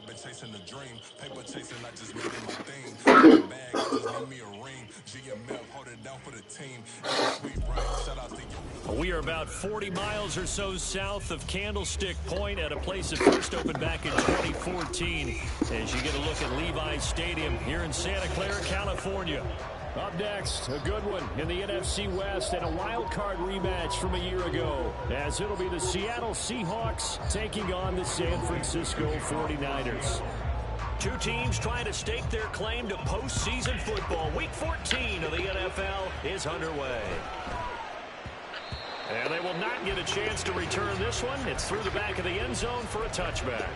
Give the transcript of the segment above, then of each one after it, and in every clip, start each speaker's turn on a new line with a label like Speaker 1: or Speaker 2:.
Speaker 1: been chasing the dream. Paper chasing, I just made it my thing. Got a bag, I just need me a ring. GMF, hold it down for the team. It's a sweet right. Shout out to you.
Speaker 2: We are about 40 miles or so south of Candlestick Point at a place that first opened back in 2014. As you get a look at Levi's Stadium here in Santa Clara, California. Up next, a good one in the NFC West and a wild card rematch from a year ago, as it'll be the Seattle Seahawks taking on the San Francisco 49ers. Two teams trying to stake their claim to postseason football. Week 14 of the NFL is underway. And they will not get a chance to return this one. It's through the back of the end zone for a touchback.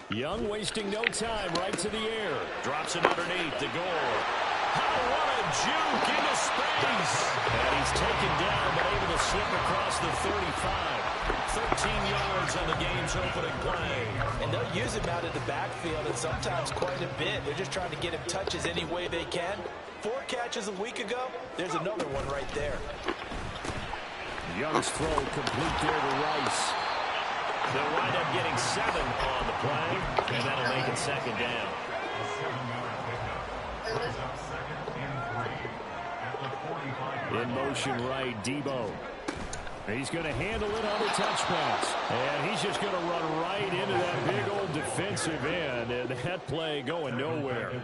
Speaker 2: Young wasting no time, right to the air. Drops it underneath the goal. Oh, what a juke into space. And he's taken down, but able to slip across the 35. 13 yards on the game's opening play.
Speaker 3: And they'll use him out of the backfield, and sometimes quite a bit. They're just trying to get him touches any way they can. 4 catches a week ago. There's another one right there.
Speaker 2: Young's throw complete there to Rice. They'll wind up getting 7 on the play, and that'll make it second down. In motion right, Debo. He's going to handle it on the touch pass. And he's just going to run right into that big old defensive end, and that play going nowhere.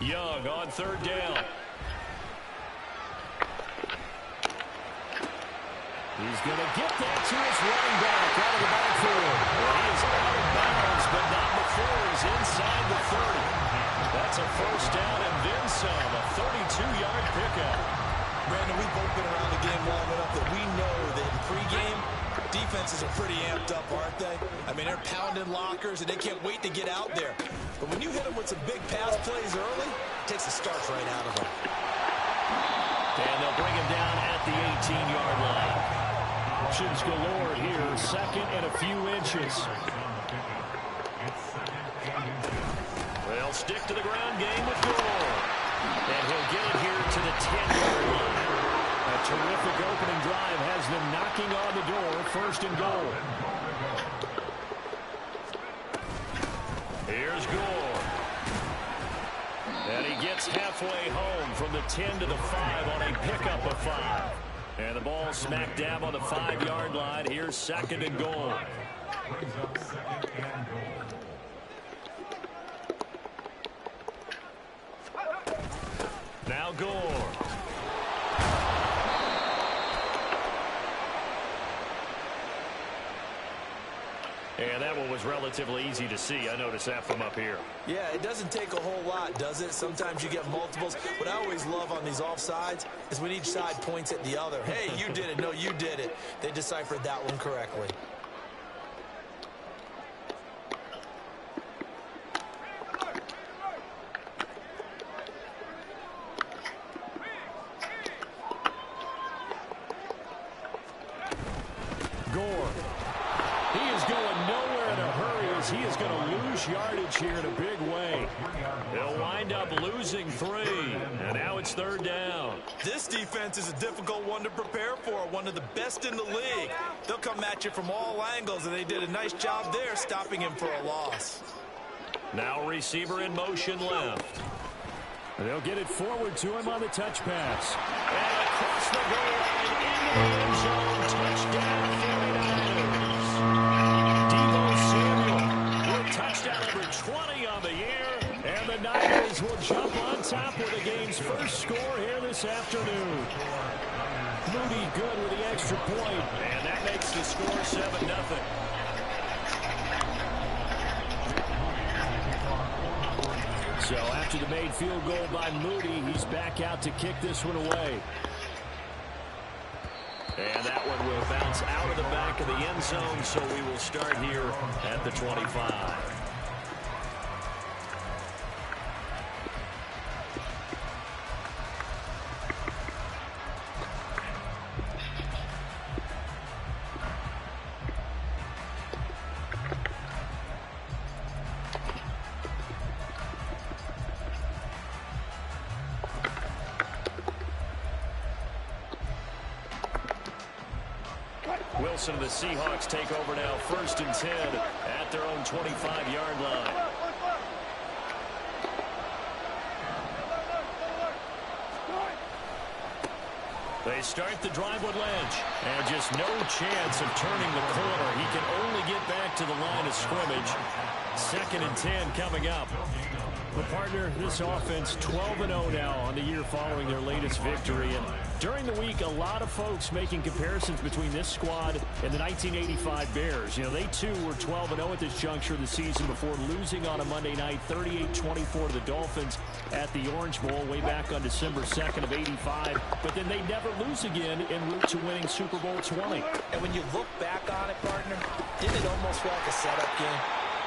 Speaker 2: Young on third down. He's going to get that to his running back out of the backfield. Well, he is out of bounds, but not before he's inside the 30. That's a first down and then some. A 32-yard pickup.
Speaker 4: Brandon, we've both been around the game long enough that we know that in pregame, defenses are pretty amped up, aren't they? I mean, they're pounding lockers, and they can't wait to get out there. But when you hit them with some big pass plays early, it takes the starch right out of them.
Speaker 2: And they'll bring him down at the 18-yard line. Options galore here, second and a few inches. They'll stick to the ground game with Gore. And he'll get it here to the 10-yard line. A terrific opening drive has them knocking on the door, first and goal. Here's Gore. And he gets halfway home from the 10 to the 5 on a pickup of 5. And the ball smack dab on the 5-yard line. Here's second and goal. Now Gore. And that one was relatively easy to see. I noticed that from up here.
Speaker 4: Yeah, it doesn't take a whole lot, does it? Sometimes you get multiples. What I always love on these offsides is when each side points at the other. Hey, you did it. No, you did it. They deciphered that one correctly.
Speaker 2: Gore. He is going nowhere in a hurry as he is going to lose yardage here in a big way. He'll wind up losing 3, and now it's third down.
Speaker 4: This defense is a difficult one to prepare for, one of the best in the league. They'll come at you from all angles, and they did a nice job there stopping him for a loss.
Speaker 2: Now receiver in motion left. They'll get it forward to him on the touch pass. And across the goal line into the end zone. Touchdown 49ers. Debo Samuel with touchdown number 20 on the year. And the Niners will jump on top with the game's first score here this afternoon. Moody good with the extra point. And that makes the score 7-0. So after the made field goal by Moody, he's back out to kick this one away. And that one will bounce out of the back of the end zone, so we will start here at the 25. Wilson of the Seahawks take over now, 1st and 10 at their own 25-yard line. They start the drive with Lynch. And just no chance of turning the corner. He can only get back to the line of scrimmage. 2nd and 10 coming up. Well, partner, this offense 12-0 now on the year following their latest victory. And during the week, a lot of folks making comparisons between this squad and the 1985 Bears. You know, they too were 12-0 at this juncture of the season before losing on a Monday night 38-24 to the Dolphins at the Orange Bowl way back on December 2nd of '85. But then they never lose again en route to winning Super Bowl 20.
Speaker 3: And when you look back on it, partner, didn't it almost feel like a setup game?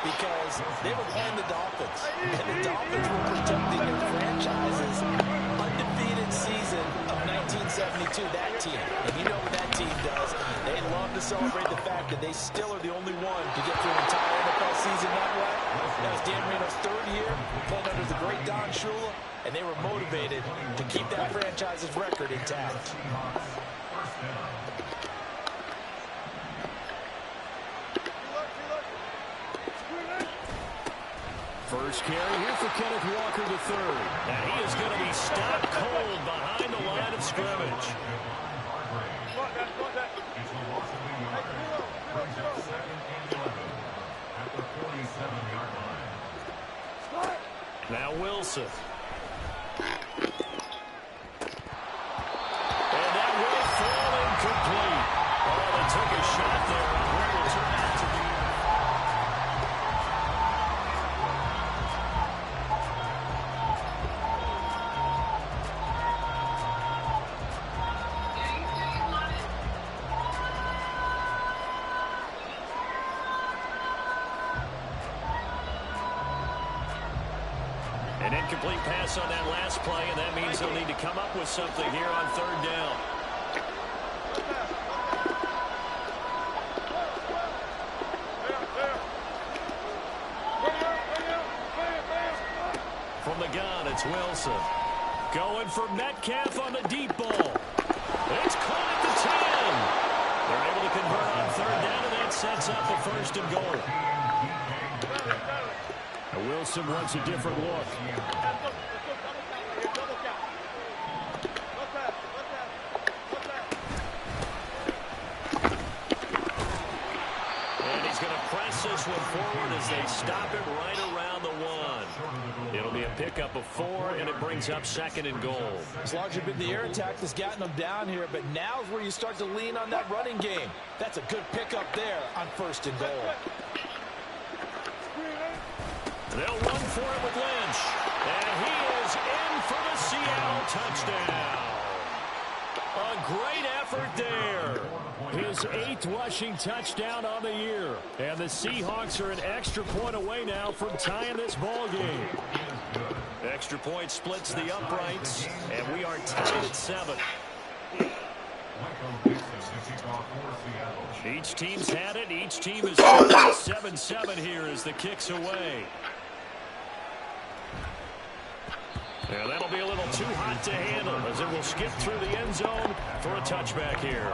Speaker 3: Because they were playing the Dolphins, and the Dolphins were protecting their franchise's undefeated season of 1972, that team. And you know what that team does. They love to celebrate the fact that they still are the only one to get through an entire NFL season that way. That was Dan Marino's 3rd year, playing under the great Don Shula, and they were motivated to keep that franchise's record intact.
Speaker 2: First carry here for Kenneth Walker III. And he is going to be stopped cold behind the line of scrimmage. Now Wilson. And that will fall incomplete. Oh, they took a shot there on what will turn out to be. An incomplete pass on that last play, and that means they'll need to come up with something here on 3rd down. From the gun, it's Wilson. Going for Metcalf on the deep ball. It's caught at the 10. They're able to convert on 3rd down, and that sets up the 1st and goal. Wilson wants a different look. And he's going to press this one forward as they stop it right around the 1. It'll be a pickup of 4, and it brings up 2nd and goal.
Speaker 3: As long as you've been the air attack that's gotten them down here, but now's where you start to lean on that running game. That's a good pickup there on 1st and goal.
Speaker 2: They'll run for it with Lynch. And he is in for the Seattle touchdown. A great effort there. His 8th rushing touchdown on the year. And the Seahawks are an extra point away now from tying this ball game. Extra point splits the uprights. And we are tied at 7. Each team's had it. Each team is 7-7 here as the kick's away. Yeah, that'll be a little too hot to handle as it will skip through the end zone for a touchback here.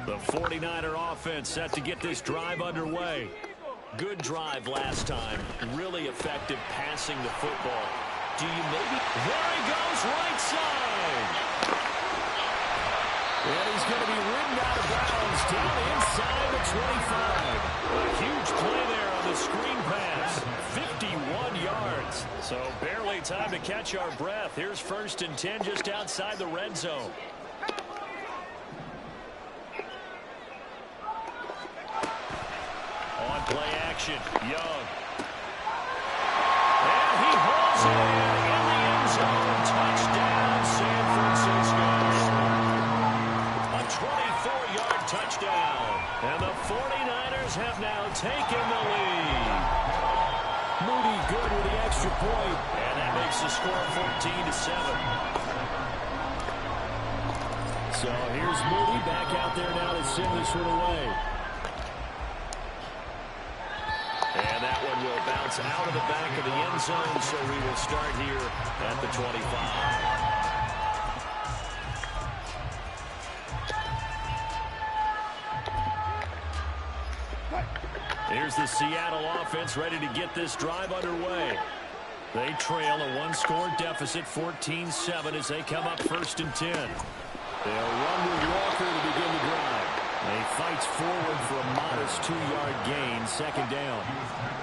Speaker 2: The 49er offense set to get this drive underway. Good drive last time. Really effective passing the football. Do you maybe... There he goes, right side. And he's going to be ridden out of bounds down inside the 25. A huge play there on the screen pass. 51 yards. So barely time to catch our breath. Here's 1st and 10 just outside the red zone. On play action, Young. And he hauls it in the end zone. Touchdown, San Francisco. A 24-yard touchdown. And the 49ers have now taken the lead. Moody good with the extra point. And that makes the score 14-7. So here's Moody back out there now to send this one away. And that one will bounce bounce out of the back of the end zone, so we will start here at the 25. Here's the Seattle offense ready to get this drive underway. They trail a one-score deficit, 14-7, as they come up 1st and 10. They'll run with Walker to begin the drive. He fights forward for a modest 2-yard gain, 2nd down.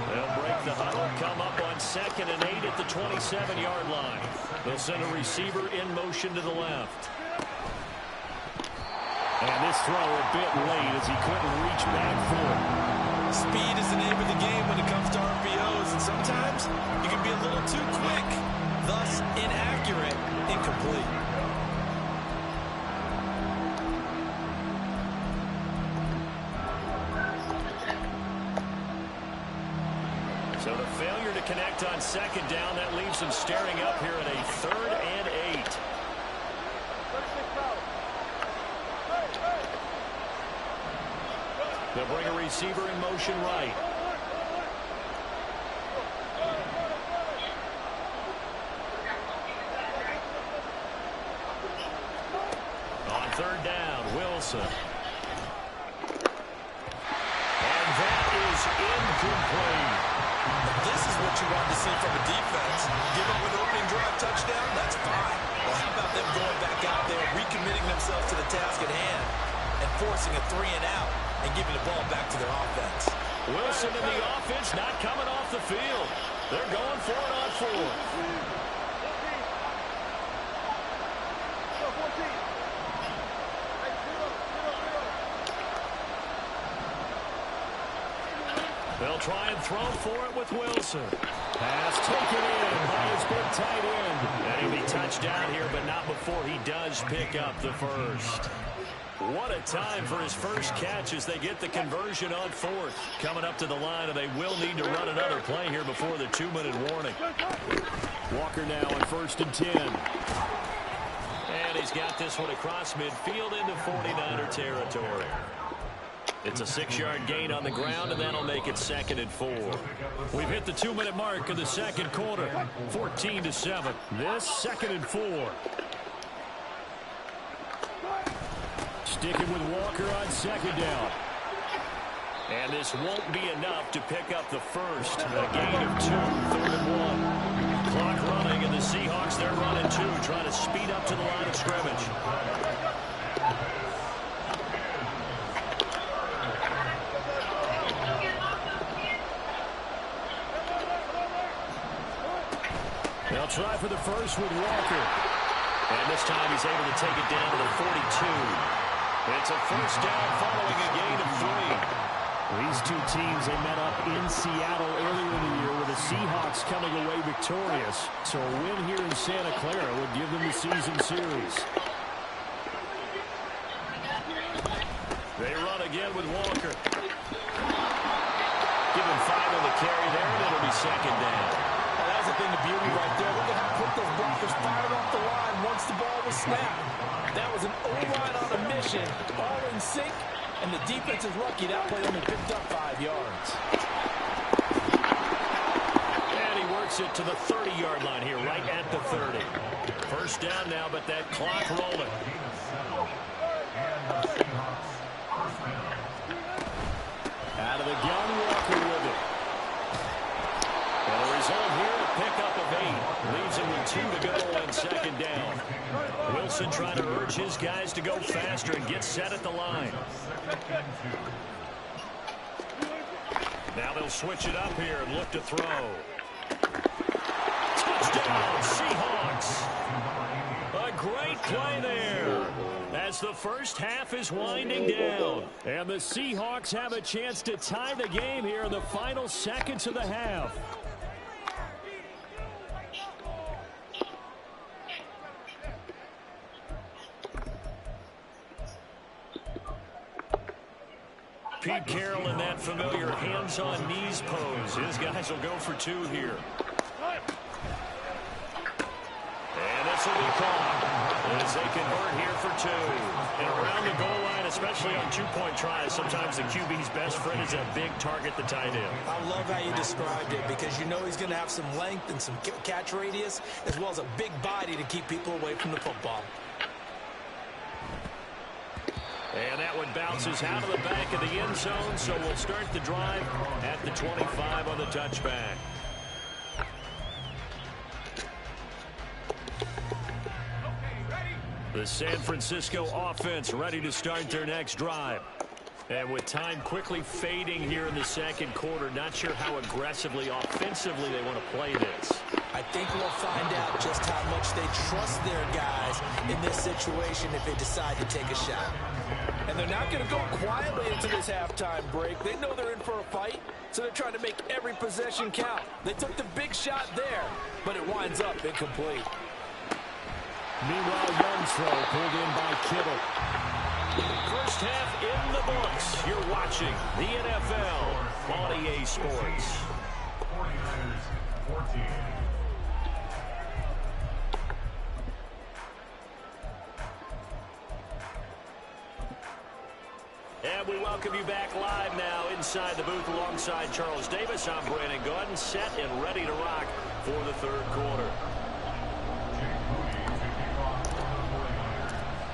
Speaker 2: They'll break the huddle, come up on 2nd and 8 at the 27-yard line. They'll send a receiver in motion to the left. And this throw a bit late as he couldn't reach back for it.
Speaker 4: Speed is the name of the game when it comes to RPOs, and sometimes you can be a little too quick, thus inaccurate, incomplete.
Speaker 2: So the failure to connect on 2nd down, that leaves them staring up here at a 3rd and 8. They'll bring a receiver in motion right. On 3rd down, Wilson. And that is incomplete.
Speaker 4: This is what you want to see from a defense. Give up an opening drive touchdown, that's fine. Well, how about them going back out there, recommitting themselves to the task at hand, and forcing a 3-and-out, and giving the ball back to their offense.
Speaker 2: Wilson and the offense not coming off the field. They're going for it on 4th. They'll try and throw for it with Wilson. Pass taken in by his big tight end. And he'll be touched down here, but not before he does pick up the first. What a time for his first catch as they get the conversion on 4th. Coming up to the line, and they will need to run another play here before the 2-minute warning. Walker now on 1st and 10. And he's got this one across midfield into 49er territory. It's a 6-yard gain on the ground, and that'll make it 2nd and 4. We've hit the 2-minute mark of the 2nd quarter, 14-7. This 2nd and 4. Sticking with Walker on 2nd down. And this won't be enough to pick up the first. A gain of 2, 3rd and 1. Clock running, and the Seahawks, they're running 2, trying to speed up to the line of scrimmage. They'll try for the first with Walker. And this time he's able to take it down to the 42. It's a 1st down following a gain of 3. These two teams, they met up in Seattle earlier in the year with the Seahawks coming away victorious. So a win here in Santa Clara would give them the season series. They run again with Walker. Give him 5 on the carry there, and it'll be 2nd down.
Speaker 3: Well, that's the thing, the beauty right there. Look at how quick those blockers fired off the line once the ball was snapped. That was an O-line on a mission, all in sync, and the defense is lucky that play only picked up 5 yards.
Speaker 2: And he works it to the 30-yard line here, right at the 30. 1st down now, but that clock rolling. Out of the gun, Walker with it. And the result here, a pickup of 8. Leaves him with 2 to go on 2nd down. Wilson trying to urge his guys to go faster and get set at the line. Now they'll switch it up here and look to throw. Touchdown, Seahawks. A great play there as the first half is winding down. And the Seahawks have a chance to tie the game here in the final seconds of the half. Pete Carroll in that familiar hands-on knees pose. His guys will go for 2 here. And this will be caught. as they convert here for two. And around the goal line, especially on two-point tries, sometimes the QB's best friend is that big target, the tight end.
Speaker 3: I love how you described it because you know he's going to have some length and some catch radius as well as a big body to keep people away from the football.
Speaker 2: And that one bounces out of the back of the end zone, so we'll start the drive at the 25 on the touchback. The San Francisco offense ready to start their next drive. And with time quickly fading here in the second quarter, not sure how aggressively, offensively they want to play this.
Speaker 3: I think we'll find out just how much they trust their guys in this situation if they decide to take a shot. And they're not going to go quietly into this halftime break. They know they're in for a fight, so they're trying to make every possession count. They took the big shot there, but it winds up incomplete.
Speaker 2: Meanwhile, Young's throw pulled in by Kittle. First half in the books. You're watching the NFL on EA Sports. 49ers 14. And we welcome you back live now inside the booth alongside Charles Davis. I'm Brandon Gaudin, set and ready to rock for the third quarter.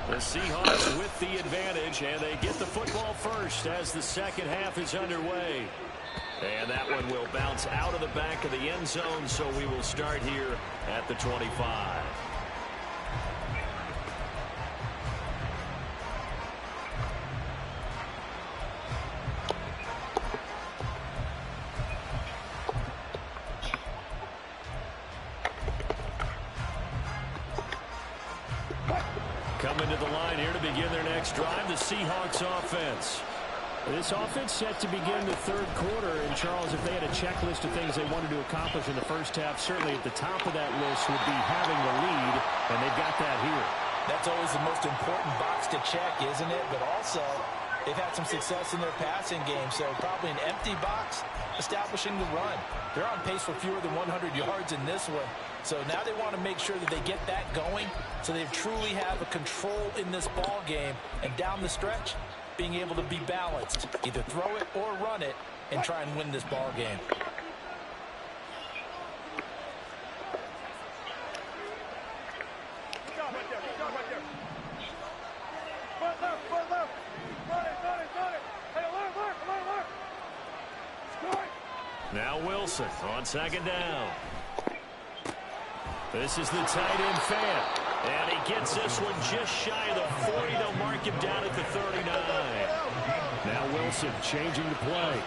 Speaker 2: The Seahawks with the advantage, and they get the football first as the second half is underway. And that one will bounce out of the back of the end zone, so we will start here at the 25. Coming to the line here to begin their next drive, the Seahawks offense.
Speaker 5: This offense set to begin the third quarter. And, Charles, if they had a checklist of things they wanted to accomplish in the first half, certainly at the top of that list would be having the lead, and they've got that here.
Speaker 3: That's always the most important box to check, isn't it? But also, they've had some success in their passing game, so probably an empty box establishing the run. They're on pace for fewer than 100 yards in this one. So now they want to make sure that they get that going so they truly have a control in this ball game. And down the stretch, being able to be balanced, either throw it or run it, and try and win this ball game.
Speaker 2: Now Wilson on second down. This is the tight end fan. And he gets this one just shy of the 40. They'll mark him down at the 39.
Speaker 5: Now Wilson changing the play.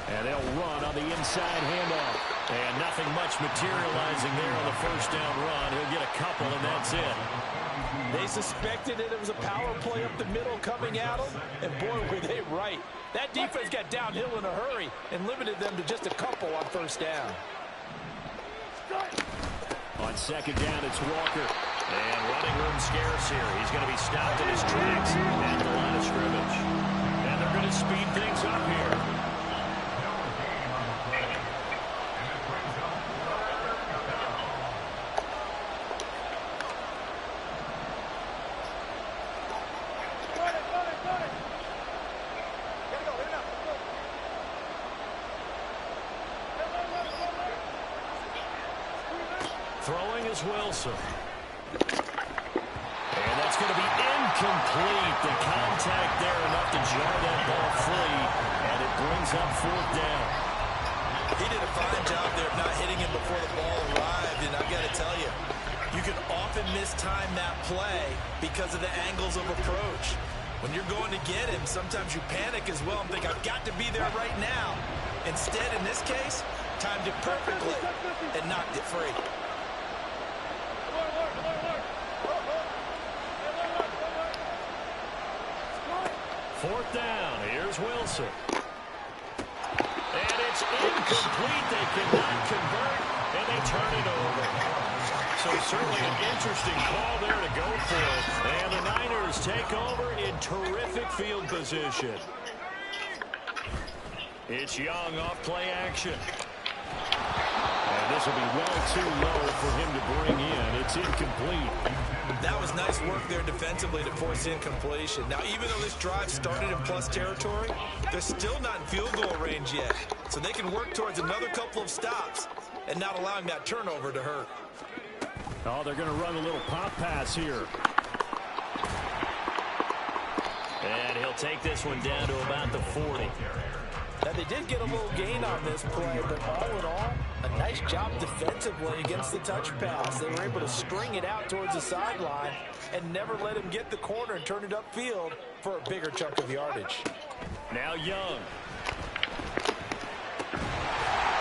Speaker 2: And they'll run on the inside handoff. And nothing much materializing there on the first down run. He'll get a couple, and that's it.
Speaker 3: They suspected it was a power play up the middle coming at them, and boy, were they right. That defense got downhill in a hurry and limited them to just a couple on first down.
Speaker 2: On second down, it's Walker. And running room scarce here. He's going to be stopped in his tracks at the line of scrimmage. And they're going to speed things up here. Throwing is Wilson. And that's going to be incomplete. The contact there enough to jar that ball free. And it brings up fourth down.
Speaker 4: He did a fine job there of not hitting him before the ball arrived. And I've got to tell you, you can often mistime that play because of the angles of approach. When you're going to get him, sometimes you panic as well and think, I've got to be there right now. Instead, in this case, timed it perfectly and knocked it free.
Speaker 2: Fourth down. Here's Wilson. And it's incomplete. They cannot convert, and they turn it over. So certainly an interesting call there to go for. And the Niners take over in terrific field position. It's Young off play action.
Speaker 5: This will be well too low for him to bring in. It's incomplete.
Speaker 4: That was nice work there defensively to force incompletion. Now, even though this drive started in plus territory, they're still not in field goal range yet. So they can work towards another couple of stops and not allowing that turnover to hurt.
Speaker 5: Oh, they're going to run a little pop pass here.
Speaker 2: And he'll take this one down to about the 40.
Speaker 3: Now, they did get a little gain on this play, but all in all, a nice job defensively against the touch pass. They were able to string it out towards the sideline and never let him get the corner and turn it upfield for a bigger chunk of yardage.
Speaker 2: Now Young.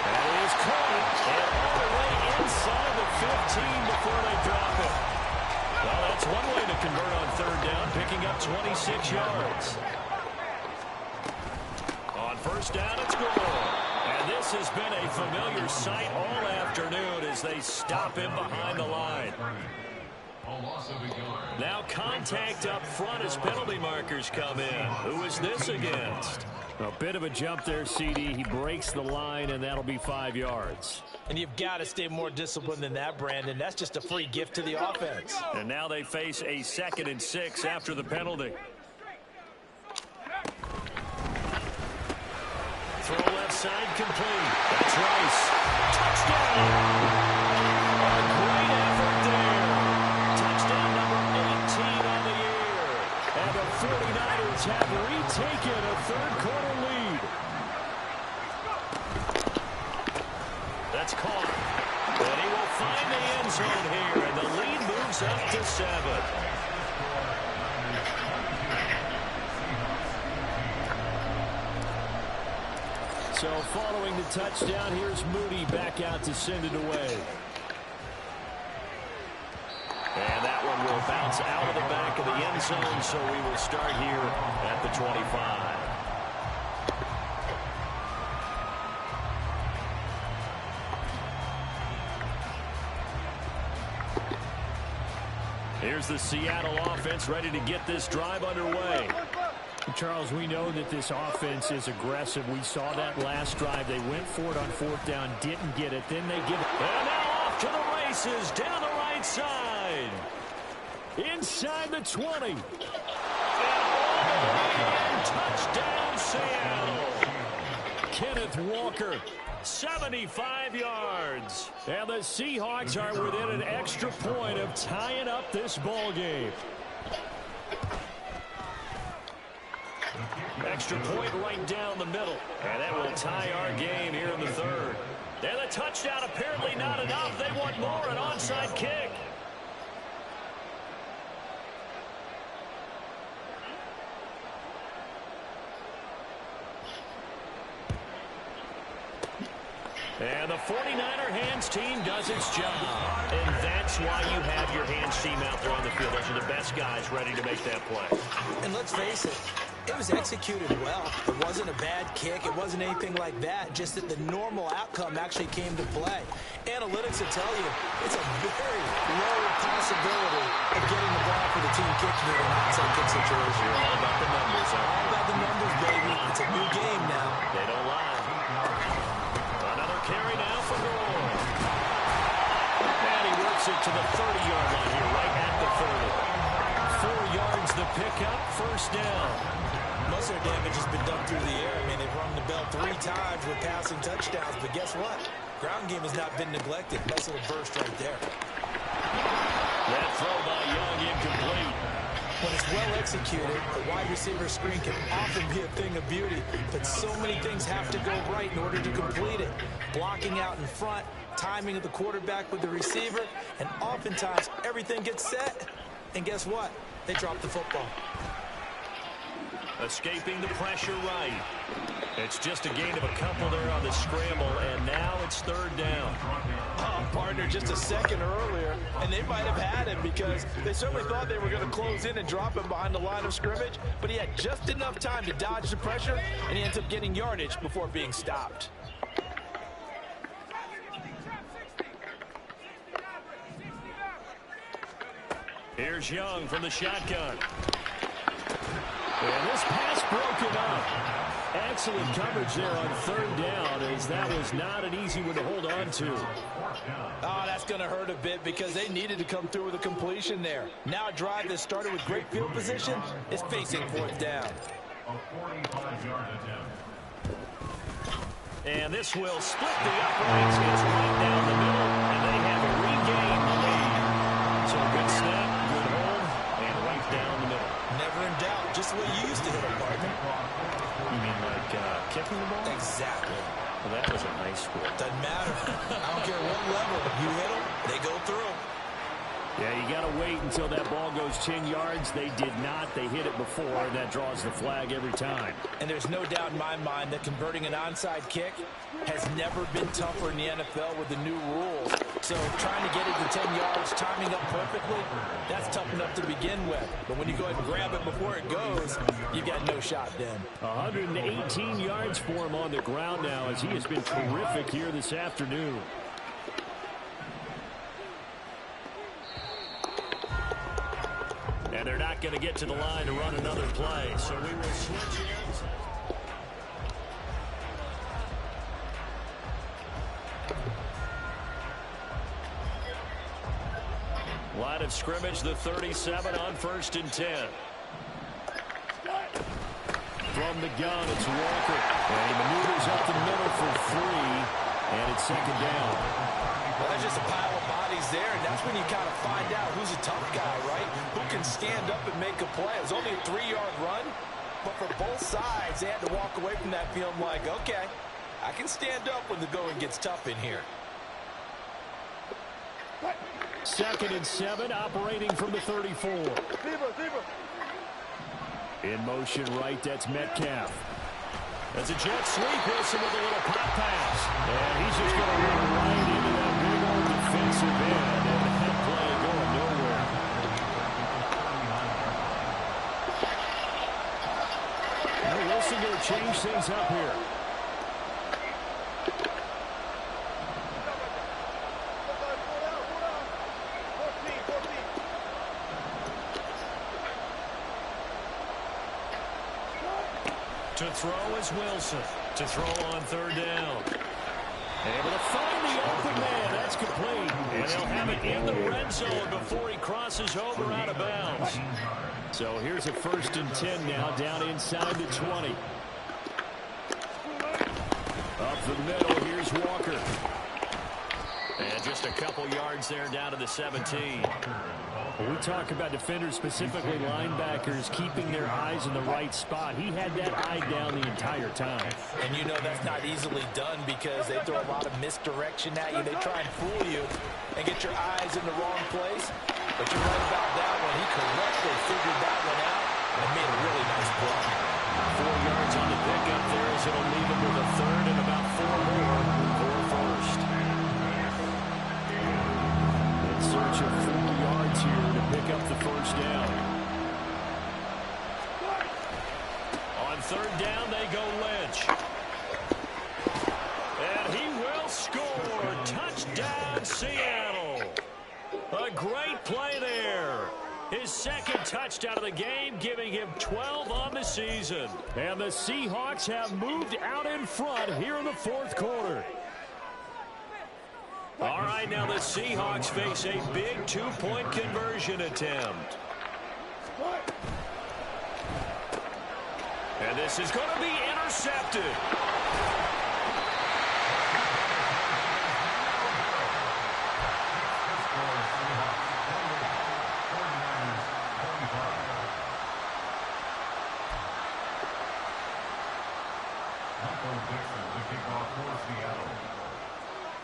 Speaker 2: That is caught. And all the way inside the 15 before they drop it. Well, that's one way to convert on third down, picking up 26 yards. On first down, it's good. And this has been a familiar sight all afternoon as they stop him behind the line. Now contact up front as penalty markers come in. Who is this against?
Speaker 5: A bit of a jump there, CD. He breaks the line, and that'll be 5 yards.
Speaker 3: And you've got to stay more disciplined than that, Brandon. That's just a free gift to the offense.
Speaker 2: And now they face a 2nd and 6 after the penalty. Throw left side complete. That's Rice. Touchdown! Great effort there. Touchdown number 18 on the year.
Speaker 5: And the 49ers have retaken a third-quarter lead.
Speaker 2: That's caught. And he will find the end zone here, and the lead moves up to 7.
Speaker 5: So following the touchdown, here's Moody back out to send it away.
Speaker 2: And that one will bounce out of the back of the end zone, so we will start here at the 25. Here's the Seattle offense ready to get this drive underway.
Speaker 5: Charles, we know that this offense is aggressive. We saw that last drive. They went for it on fourth down, didn't get it. Then they give it.
Speaker 2: And now off to the races down the right side.
Speaker 5: Inside the 20.
Speaker 2: And all the way in. Touchdown, Seattle.
Speaker 5: Kenneth Walker.
Speaker 2: 75 yards.
Speaker 5: And the Seahawks are within an extra point of tying up this ball game.
Speaker 2: Extra point right down the middle. And that will tie our game here in the third. And the touchdown apparently not enough. They want more, an onside kick. And the 49er hands team does its job. And that's why you have your hands team out there on the field. Those are the best guys ready to make that play.
Speaker 3: And let's face it, it was executed well. It wasn't a bad kick. It wasn't anything like that. Just that the normal outcome actually came to play. Analytics will tell you it's a very low possibility of getting the ball for the team kicking it in an onside kick situation.
Speaker 2: You're all about the numbers, huh?
Speaker 3: All about the numbers, baby. It's a new game now.
Speaker 2: They don't lie. Another carry now for Gore. And he works it to the 30-yard line here, right at the 30. 4 yards the pickup, first down.
Speaker 3: Most of their damage has been done through the air. I mean, they've rung the bell 3 times with passing touchdowns, but guess what? Ground game has not been neglected. Nice little burst right there.
Speaker 2: That throw by Young incomplete.
Speaker 3: When it's well executed, the wide receiver screen can often be a thing of beauty, but so many things have to go right in order to complete it. Blocking out in front, timing of the quarterback with the receiver, and oftentimes everything gets set, and guess what? They drop the football.
Speaker 2: Escaping the pressure right. It's just a gain of a couple there on the scramble, and now it's third down.
Speaker 3: Oh, partner, just a second earlier, and they might have had him because they certainly thought they were going to close in and drop him behind the line of scrimmage, but he had just enough time to dodge the pressure, and he ends up getting yardage before being stopped.
Speaker 2: Here's Young from the shotgun.
Speaker 5: And this pass broken up. Excellent coverage there on third down, as that was not an easy one to hold on to.
Speaker 3: Oh, that's going to hurt a bit because they needed to come through with a completion there. Now a drive that started with great field position is facing fourth down.
Speaker 2: And this will split the uprights. It's right down the middle, and they have regained the lead. So good snap, good hold, and right down the middle.
Speaker 3: Never in doubt, just the way you used to hit them, partner.
Speaker 2: You mean like kicking the ball?
Speaker 3: Exactly.
Speaker 2: Well, that was a nice score.
Speaker 3: Doesn't matter. I don't care what level. You hit them, they go through.
Speaker 5: Yeah, you got to wait until that ball goes 10 yards. They did not. They hit it before, and that draws the flag every time.
Speaker 3: And there's no doubt in my mind that converting an onside kick has never been tougher in the NFL with the new rules. So trying to get it to 10 yards, timing up perfectly, that's tough enough to begin with. But when you go ahead and grab it before it goes, you got no shot then.
Speaker 5: 118 yards for him on the ground now, as he has been terrific here this afternoon. And they're not going to get to the line to run another play, so we will switch ends. Line of scrimmage, the 37 on 1st and 10. From the gun, it's Walker. And he maneuvers up the middle for 3, and it's 2nd down.
Speaker 3: Well, there's just a pile of bodies there, and that's when you kind of find out who's a tough guy, right? Who can stand up and make a play. It was only a 3-yard run, but for both sides, they had to walk away from that feeling like, okay, I can stand up when the going gets tough in here.
Speaker 5: 2nd and 7, operating from the 34. In motion right, that's Metcalf. That's a jet sweep. Wilson with a little pop pass. And he's just going to run right into that big old defensive end. And that play going nowhere. Now Wilson going to change things up here.
Speaker 2: To throw is Wilson. To throw on 3rd down. Able to find the open man. That's complete. And they'll have it in the red zone before he crosses over out of bounds.
Speaker 5: So here's a 1st and 10 now, down inside the 20. Up the middle, here's Walker.
Speaker 2: And just a couple yards there down to the 17.
Speaker 5: When we talk about defenders, specifically linebackers, keeping their eyes in the right spot. He had that eye down the entire time.
Speaker 3: And you know that's not easily done because they throw a lot of misdirection at you. They try and fool you and get your eyes in the wrong place. But you're right about that one. He correctly figured that one out and made a really nice play.
Speaker 2: 4 yards on the pickup there as it'll leave him with a 3rd and about 4 more for 1st.
Speaker 5: In search of 4 yards here to pick up the 1st down.
Speaker 2: On 3rd down, they go Lynch. And he will score. Touchdown, Seattle. A great play there. His 2nd touchdown of the game, giving him 12 on the season.
Speaker 5: And the Seahawks have moved out in front here in the 4th quarter.
Speaker 2: All right, now the Seahawks face a big 2-point conversion attempt. And this is going to be intercepted.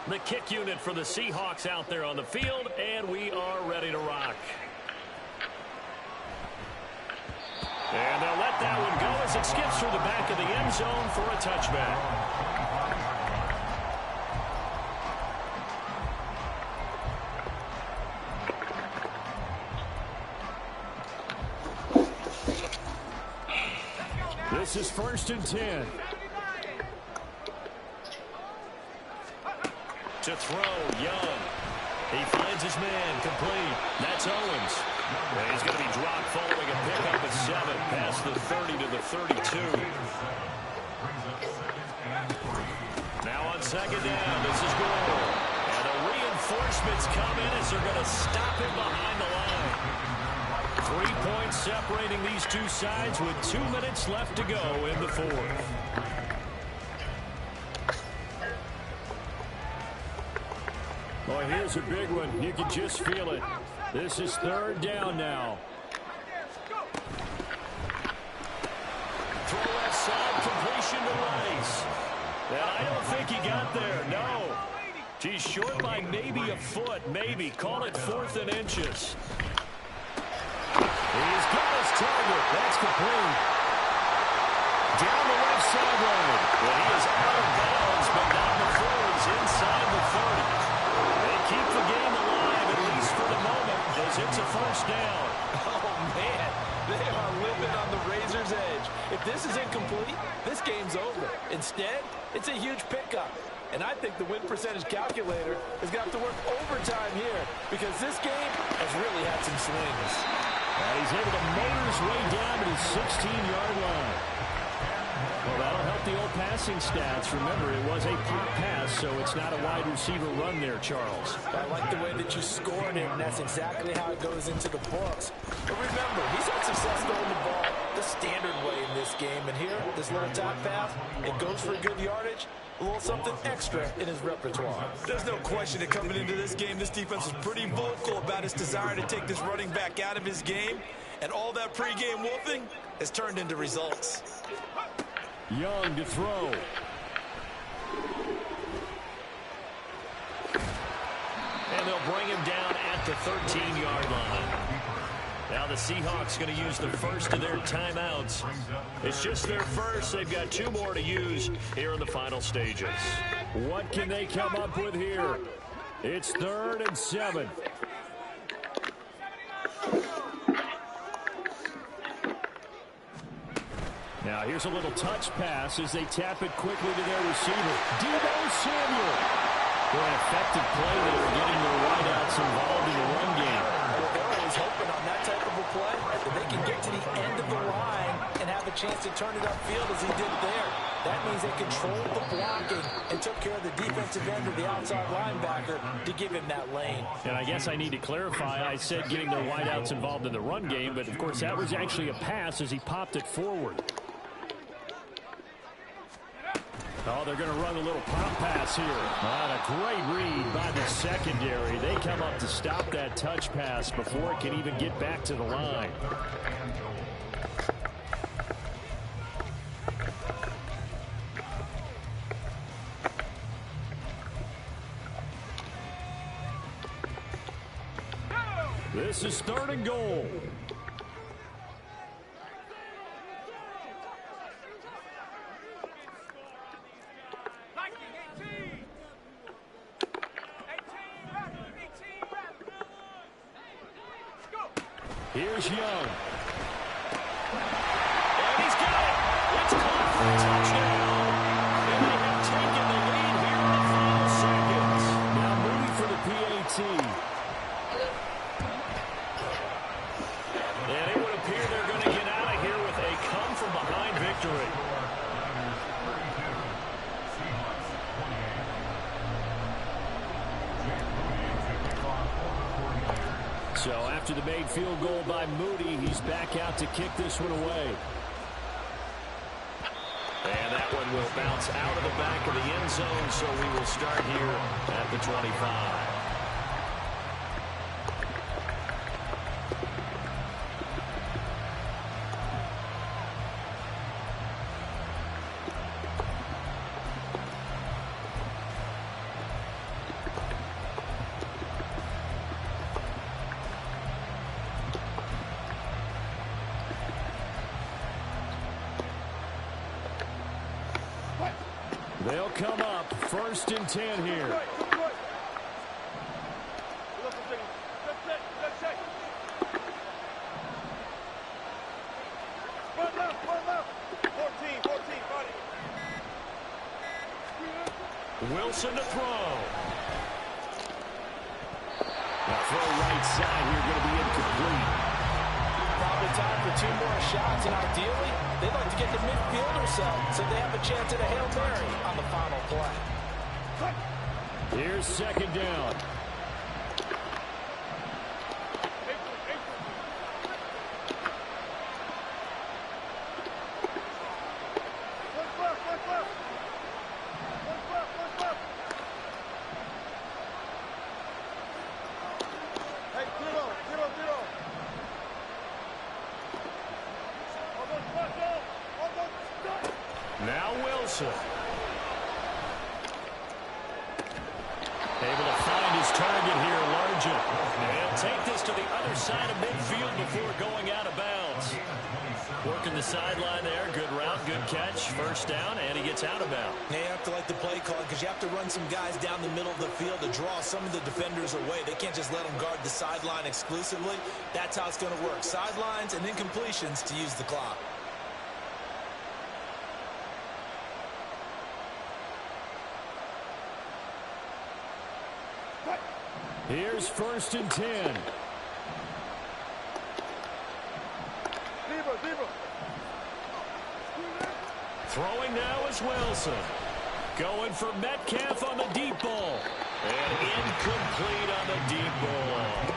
Speaker 2: The kick unit for the Seahawks out there on the field, and we are ready to rock. And they'll let that one go as it skips through the back of the end zone for a touchback.
Speaker 5: This is 1st and 10.
Speaker 2: To throw, Young. He finds his man, complete. That's Owens. And he's going to be dropped following a pickup of 7 past the 30 to the 32. Now on second down, this is Gore. And the reinforcements come in as they're going to stop him behind the line. 3 points separating these two sides with 2 minutes left to go in the fourth.
Speaker 5: Oh, here's a big one. You can just feel it. This is third down now.
Speaker 2: Throw left side, completion to Rice. And I don't think he got there, no. He's short by maybe a foot, maybe. Call it 4th and inches.
Speaker 5: He's got his target. That's complete. Down the left sideline.
Speaker 2: Well, he is out of bounds, but not before he's inside the 30. They keep the game alive, at least for the moment, as it's a first down.
Speaker 3: Oh, man. They are living on the razor's edge. If this is incomplete, this game's over. Instead, it's a huge pickup. And I think the win percentage calculator is going to have to work overtime here because this game has really had some swings.
Speaker 5: He's able to motor his way down to his 16-yard line. Well, that'll help the old passing stats. Remember, it was a pop pass, so it's not a wide receiver run there, Charles.
Speaker 3: I like the way that you scored it, and that's exactly how it goes into the books. But remember, he's had success throwing the ball the standard way in this game. And here, this little top pass, it goes for good yardage. A little something extra in his repertoire.
Speaker 4: There's no question that coming into this game, this defense was pretty vocal about its desire to take this running back out of his game. And all that pregame wolfing has turned into results.
Speaker 5: Young to throw.
Speaker 2: And they'll bring him down at the 13-yard line. Now the Seahawks going to use the first of their timeouts. It's just their first. They've got 2 more to use here in the final stages.
Speaker 5: What can they come up with here? It's 3rd and 7. Now here's a little touch pass as they tap it quickly to their receiver. Deebo Samuel. For an effective play there, getting their wideouts involved in the run game.
Speaker 3: They're always hoping on that type of a play that they can get to the end of the line and have a chance to turn it upfield as he did there. That means they controlled the blocking and took care of the defensive end of the outside linebacker to give him that lane.
Speaker 5: And I guess I need to clarify, I said getting their wideouts involved in the run game, but of course that was actually a pass as he popped it forward. Oh, they're going to run a little pop pass here. And a great read by the secondary. They come up to stop that touch pass before it can even get back to the line. This is 3rd and goal. Here's Young.
Speaker 2: And he's got it. It's caught for a touchdown. And they have taken the lead here in the final seconds.
Speaker 5: Now moving for the PAT.
Speaker 2: And it would appear they're going to get out of here with a come-from-behind victory.
Speaker 5: So after the made field goal by Moody, he's back out to kick this one away.
Speaker 2: And that one will bounce out of the back of the end zone, so we will start here at the 25.
Speaker 5: They'll come up 1st and 10 here.
Speaker 2: Wilson to throw.
Speaker 5: That throw right side here going to be incomplete.
Speaker 3: probably time for 2 more shots, and ideally, they'd like to get to midfield or so they have a chance at a Hail Mary on the final play.
Speaker 5: Here's second down. Now Wilson. Able to find his target here, Largent. And he'll take this to the other side of midfield before going out of bounds. Working the sideline there. Good route, good catch. First down, and he gets out of bounds.
Speaker 3: They have to like the play call because you have to run some guys down the middle of the field to draw some of the defenders away. They can't just let them guard the sideline exclusively. That's how it's going to work. Sidelines and then completions to use the clock.
Speaker 5: Here's first and 10. Throwing now is Wilson. Going for Metcalf on the deep ball. And incomplete on the deep ball.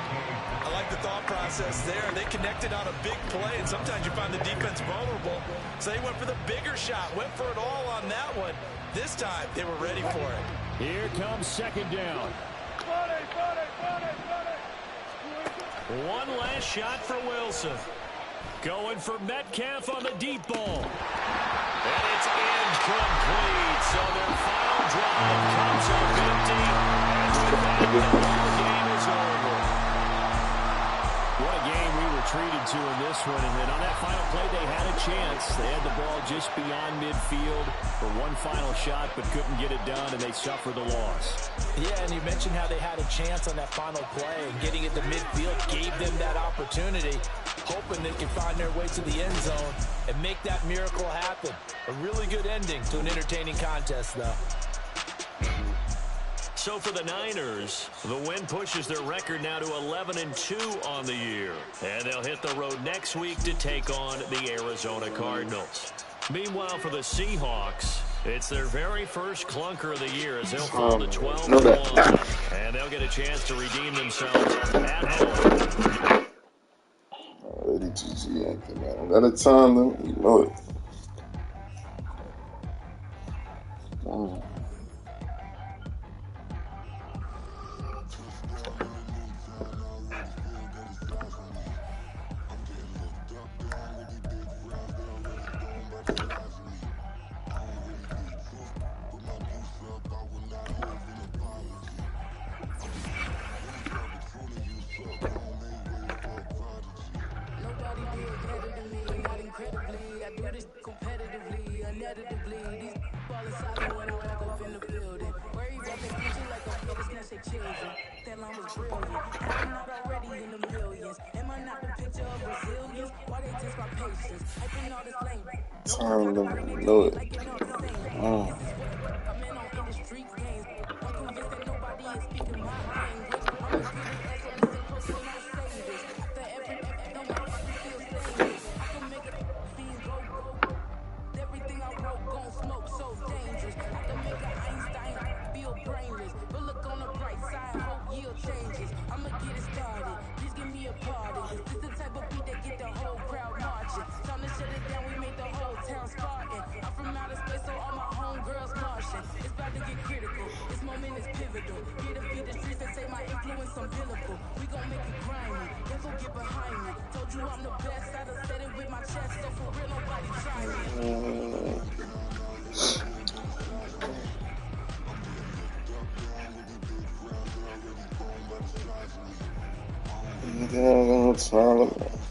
Speaker 4: I like the thought process there. They connected on a big play, and sometimes you find the defense vulnerable. So they went for the bigger shot, went for it all on that one. This time, they were ready for it.
Speaker 5: Here comes second down. One last shot for Wilson. Going for Metcalf on the deep ball. And it's incomplete. So their final drive comes up empty. And with that, the ball game is over. What a game we were treated to in this one. And then on that final play, they had a chance. They had the ball just beyond midfield for one final shot, but couldn't get it done, and they suffered the loss.
Speaker 3: Yeah, and you mentioned how they had a chance on that final play, and getting it to midfield gave them that opportunity, hoping they could find their way to the end zone and make that miracle happen. A really good ending to an entertaining contest, though.
Speaker 2: So for the Niners, the win pushes their record now to 11-2 on the year. And they'll hit the road next week to take on the Arizona Cardinals. Meanwhile, for the Seahawks, it's their very first clunker of the year as they'll fall to 12-1. And they'll get a chance to redeem themselves at home.
Speaker 6: Already GG Yankee, man. I got a time limit, you know it. Time limit, you know it. Time limit.